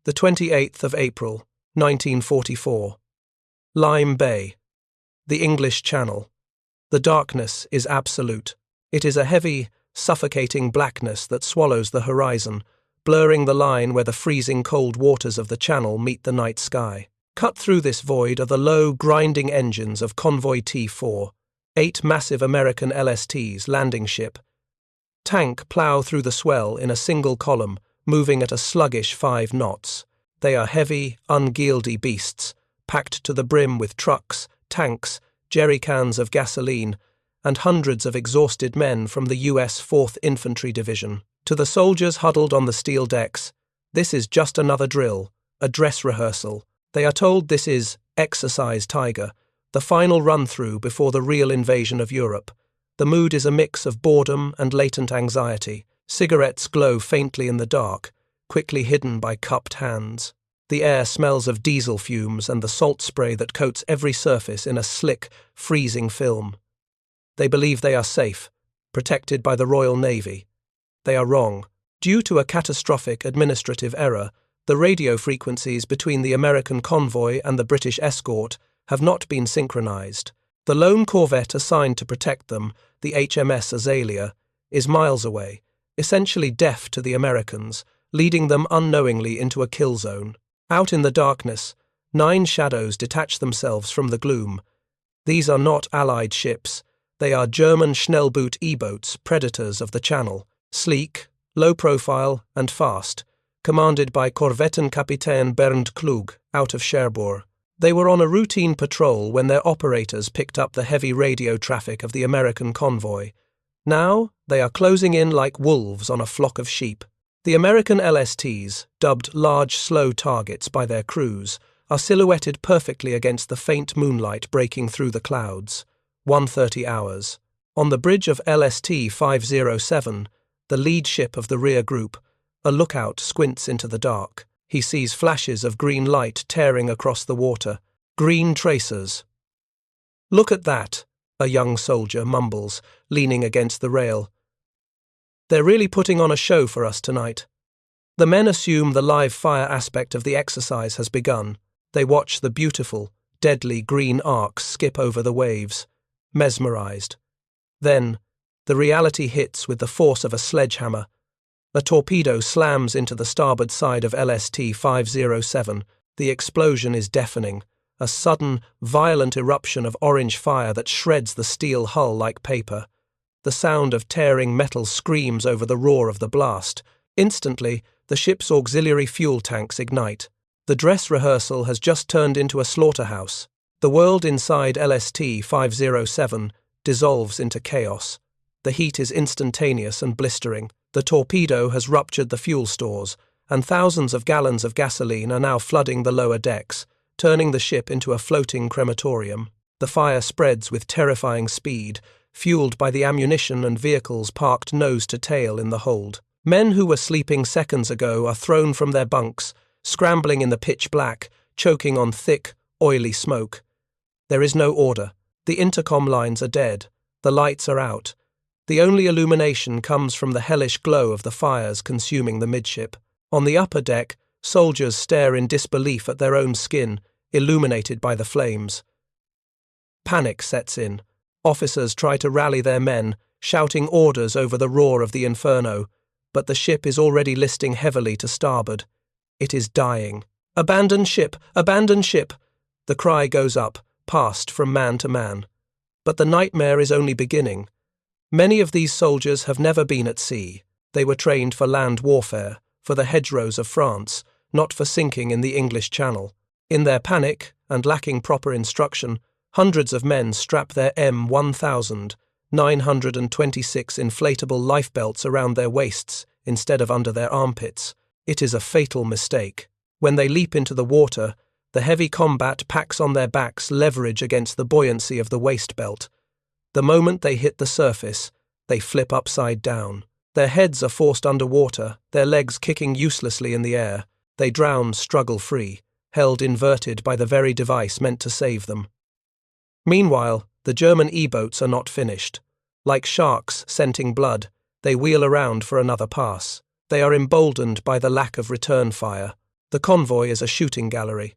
The 28th of April, 1944. Lime Bay. The English Channel. The darkness is absolute. It is a heavy, suffocating blackness that swallows the horizon, blurring the line where the freezing cold waters of the Channel meet the night sky. Cut through this void are the low, grinding engines of Convoy T4, 8 massive American LSTs landing ship. Tank plough through the swell in a single column, moving at a sluggish 5 knots. They are heavy, unwieldy beasts, packed to the brim with trucks, tanks, jerry cans of gasoline, and hundreds of exhausted men from the U.S. 4th Infantry Division. To the soldiers huddled on the steel decks, this is just another drill, a dress rehearsal. They are told this is Exercise Tiger, the final run-through before the real invasion of Europe. The mood is a mix of boredom and latent anxiety. Cigarettes glow faintly in the dark, quickly hidden by cupped hands. The air smells of diesel fumes and the salt spray that coats every surface in a slick, freezing film. They believe they are safe, protected by the Royal Navy. They are wrong. Due to a catastrophic administrative error, the radio frequencies between the American convoy and the British escort have not been synchronized. The lone corvette assigned to protect them, the HMS Azalea, is miles away, essentially deaf to the Americans, leading them unknowingly into a kill zone. Out in the darkness, 9 shadows detach themselves from the gloom. These are not Allied ships. They are German Schnellboot E-boats, predators of the Channel, sleek, low profile, and fast, commanded by Korvettenkapitän Bernd Klug out of Cherbourg. They were on a routine patrol when their operators picked up the heavy radio traffic of the American convoy. Now, they are closing in like wolves on a flock of sheep. The American LSTs, dubbed large, slow targets by their crews, are silhouetted perfectly against the faint moonlight breaking through the clouds. 1:30 hours. On the bridge of LST 507, the lead ship of the rear group, a lookout squints into the dark. He sees flashes of green light tearing across the water. Green tracers. "Look at that," a young soldier mumbles, leaning against the rail. "They're really putting on a show for us tonight." The men assume the live fire aspect of the exercise has begun. They watch the beautiful, deadly green arcs skip over the waves, mesmerized. Then, the reality hits with the force of a sledgehammer. A torpedo slams into the starboard side of LST 507. The explosion is deafening, a sudden, violent eruption of orange fire that shreds the steel hull like paper. The sound of tearing metal screams over the roar of the blast. Instantly, the ship's auxiliary fuel tanks ignite. The dress rehearsal has just turned into a slaughterhouse. The world inside LST 507 dissolves into chaos. The heat is instantaneous and blistering. The torpedo has ruptured the fuel stores, and thousands of gallons of gasoline are now flooding the lower decks, turning the ship into a floating crematorium. The fire spreads with terrifying speed, fueled by the ammunition and vehicles parked nose to tail in the hold. Men who were sleeping seconds ago are thrown from their bunks, scrambling in the pitch black, choking on thick, oily smoke. There is no order. The intercom lines are dead. The lights are out. The only illumination comes from the hellish glow of the fires consuming the midship. On the upper deck, soldiers stare in disbelief at their own skin, illuminated by the flames. Panic sets in. Officers try to rally their men, shouting orders over the roar of the inferno, but the ship is already listing heavily to starboard. It is dying. "Abandon ship! Abandon ship!" The cry goes up, passed from man to man. But the nightmare is only beginning. Many of these soldiers have never been at sea. They were trained for land warfare, for the hedgerows of France, not for sinking in the English Channel. In their panic, and lacking proper instruction, hundreds of men strap their M1926 inflatable lifebelts around their waists instead of under their armpits. It is a fatal mistake. When they leap into the water, the heavy combat packs on their backs leverage against the buoyancy of the waist belt. The moment they hit the surface, they flip upside down. Their heads are forced underwater, their legs kicking uselessly in the air. They drown struggle-free, held inverted by the very device meant to save them. Meanwhile, the German E-boats are not finished. Like sharks scenting blood, they wheel around for another pass. They are emboldened by the lack of return fire. The convoy is a shooting gallery.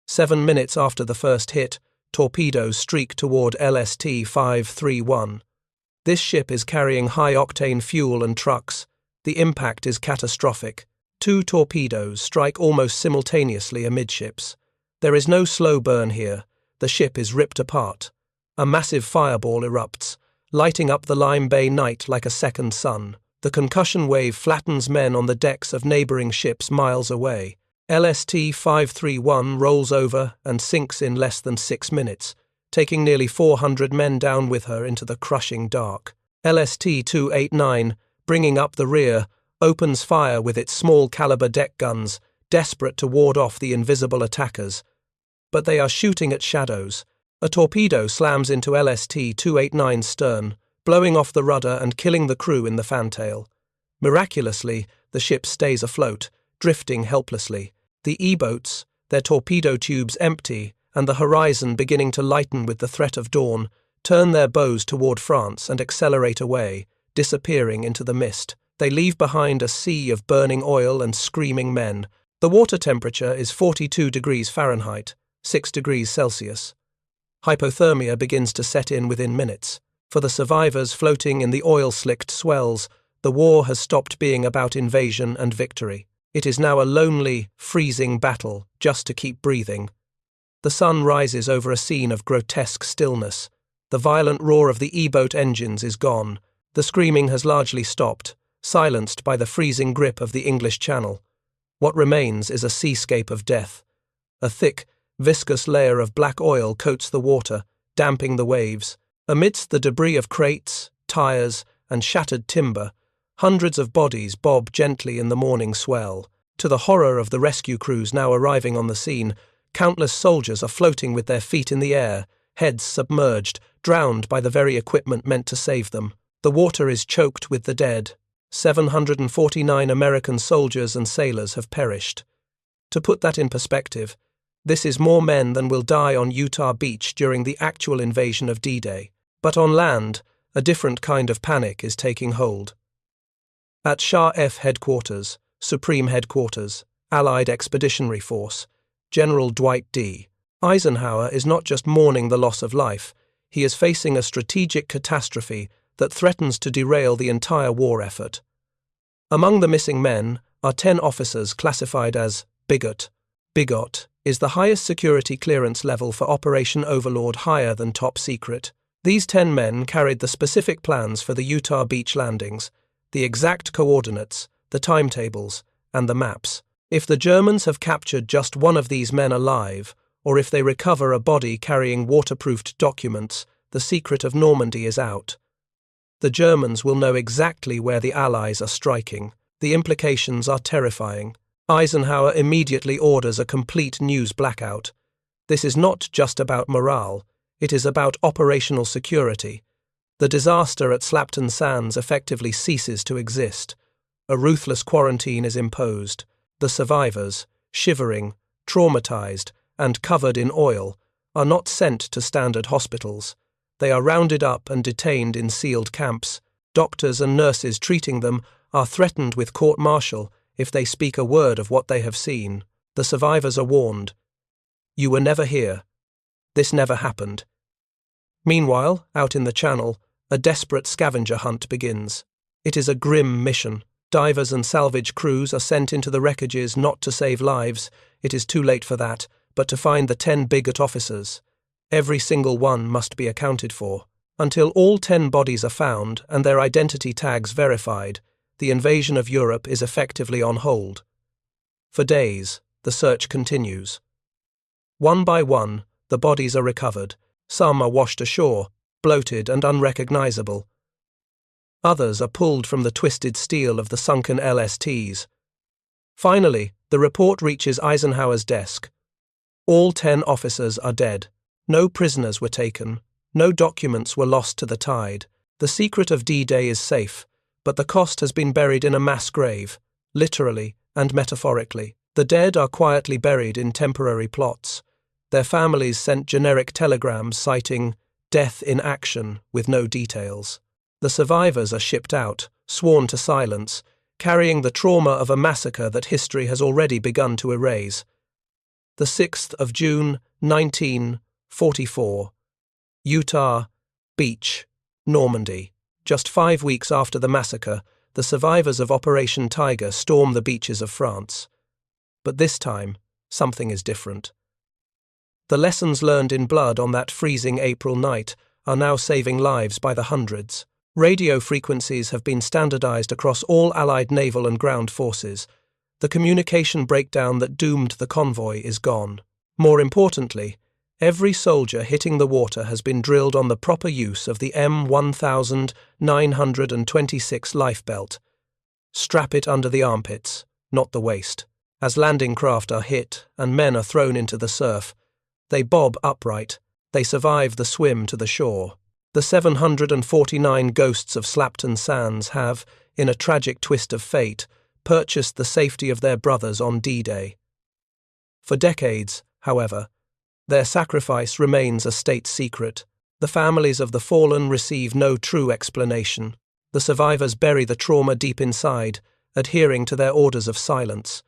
7 minutes after the first hit, torpedoes streak toward LST-531. This ship is carrying high-octane fuel and trucks. The impact is catastrophic. 2 torpedoes strike almost simultaneously amidships. There is no slow burn here. The ship is ripped apart. A massive fireball erupts, lighting up the Lyme Bay night like a second sun. The concussion wave flattens men on the decks of neighboring ships miles away. LST-531 rolls over and sinks in less than 6 minutes, taking nearly 400 men down with her into the crushing dark. LST-289, bringing up the rear, opens fire with its small-caliber deck guns, desperate to ward off the invisible attackers. But they are shooting at shadows. A torpedo slams into LST-289's stern, blowing off the rudder and killing the crew in the fantail. Miraculously, the ship stays afloat, drifting helplessly. The E-boats, their torpedo tubes empty and the horizon beginning to lighten with the threat of dawn, turn their bows toward France and accelerate away, disappearing into the mist. They leave behind a sea of burning oil and screaming men. The water temperature is 42 degrees Fahrenheit, 6 degrees Celsius. Hypothermia begins to set in within minutes. For the survivors floating in the oil-slicked swells, the war has stopped being about invasion and victory. It is now a lonely, freezing battle just to keep breathing. The sun rises over a scene of grotesque stillness. The violent roar of the E-boat engines is gone. The screaming has largely stopped, silenced by the freezing grip of the English Channel. What remains is a seascape of death. A thick, viscous layer of black oil coats the water, damping the waves. Amidst the debris of crates, tires, and shattered timber, hundreds of bodies bob gently in the morning swell. To the horror of the rescue crews now arriving on the scene, countless soldiers are floating with their feet in the air, heads submerged, drowned by the very equipment meant to save them. The water is choked with the dead. 749 American soldiers and sailors have perished. To put that in perspective, this is more men than will die on Utah Beach during the actual invasion of D-Day. But on land, a different kind of panic is taking hold. At Shah F Headquarters, Supreme Headquarters, Allied Expeditionary Force, General Dwight D. Eisenhower is not just mourning the loss of life, he is facing a strategic catastrophe that threatens to derail the entire war effort. Among the missing men are 10 officers classified as BIGOT. BIGOT is the highest security clearance level for Operation Overlord, higher than top secret. These 10 men carried the specific plans for the Utah Beach landings, the exact coordinates, the timetables, and the maps. If the Germans have captured just one of these men alive, or if they recover a body carrying waterproofed documents, the secret of Normandy is out. The Germans will know exactly where the Allies are striking. The implications are terrifying. Eisenhower immediately orders a complete news blackout. This is not just about morale, it is about operational security. The disaster at Slapton Sands effectively ceases to exist. A ruthless quarantine is imposed. The survivors, shivering, traumatized, and covered in oil, are not sent to standard hospitals. They are rounded up and detained in sealed camps. Doctors and nurses treating them are threatened with court-martial if they speak a word of what they have seen. The survivors are warned. You were never here. This never happened. Meanwhile, out in the Channel, a desperate scavenger hunt begins. It is a grim mission. Divers and salvage crews are sent into the wreckages not to save lives. It is too late for that, but to find the 10 BIGOT officers. Every single one must be accounted for. Until all 10 bodies are found and their identity tags verified, the invasion of Europe is effectively on hold. For days, the search continues. One by one, the bodies are recovered. Some are washed ashore, bloated and unrecognizable. Others are pulled from the twisted steel of the sunken LSTs. Finally, the report reaches Eisenhower's desk. All 10 officers are dead. No prisoners were taken. No documents were lost to the tide. The secret of D-Day is safe, but the cost has been buried in a mass grave, literally and metaphorically. The dead are quietly buried in temporary plots. Their families sent generic telegrams citing death in action with no details. The survivors are shipped out, sworn to silence, carrying the trauma of a massacre that history has already begun to erase. The 6th of June, 1944. Utah Beach, Normandy. Just 5 weeks after the massacre, the survivors of Operation Tiger storm the beaches of France. But this time, something is different. The lessons learned in blood on that freezing April night are now saving lives by the hundreds. Radio frequencies have been standardized across all Allied naval and ground forces. The communication breakdown that doomed the convoy is gone. More importantly, every soldier hitting the water has been drilled on the proper use of the M1926 lifebelt. Strap it under the armpits, not the waist. As landing craft are hit and men are thrown into the surf, they bob upright. They survive the swim to the shore. The 749 ghosts of Slapton Sands have, in a tragic twist of fate, purchased the safety of their brothers on D-Day. For decades, however, their sacrifice remains a state secret. The families of the fallen receive no true explanation. The survivors bury the trauma deep inside, adhering to their orders of silence.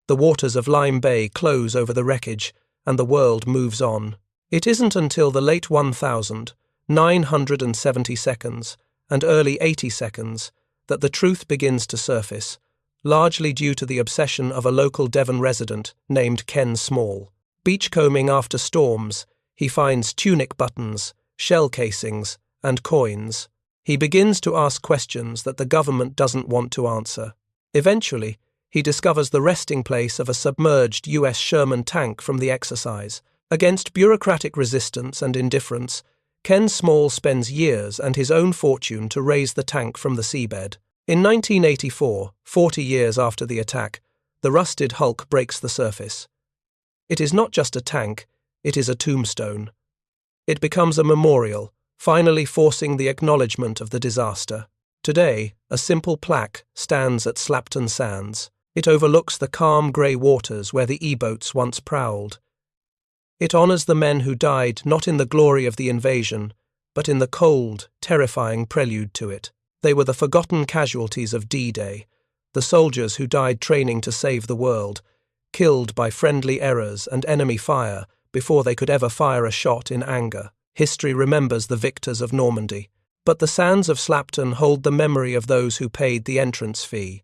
The waters of Lime Bay close over the wreckage, and the world moves on. It isn't until the late 1970s and early 80s that the truth begins to surface, largely due to the obsession of a local Devon resident named Ken Small. Beachcombing after storms, he finds tunic buttons, shell casings, and coins. He begins to ask questions that the government doesn't want to answer. Eventually, he discovers the resting place of a submerged U.S. Sherman tank from the exercise. Against bureaucratic resistance and indifference, Ken Small spends years and his own fortune to raise the tank from the seabed. In 1984, 40 years after the attack, the rusted hulk breaks the surface. It is not just a tank, it is a tombstone. It becomes a memorial, finally forcing the acknowledgement of the disaster. Today, a simple plaque stands at Slapton Sands. It overlooks the calm grey waters where the E-boats once prowled. It honours the men who died not in the glory of the invasion, but in the cold, terrifying prelude to it. They were the forgotten casualties of D-Day, the soldiers who died training to save the world, killed by friendly errors and enemy fire before they could ever fire a shot in anger. History remembers the victors of Normandy, but the sands of Slapton hold the memory of those who paid the entrance fee.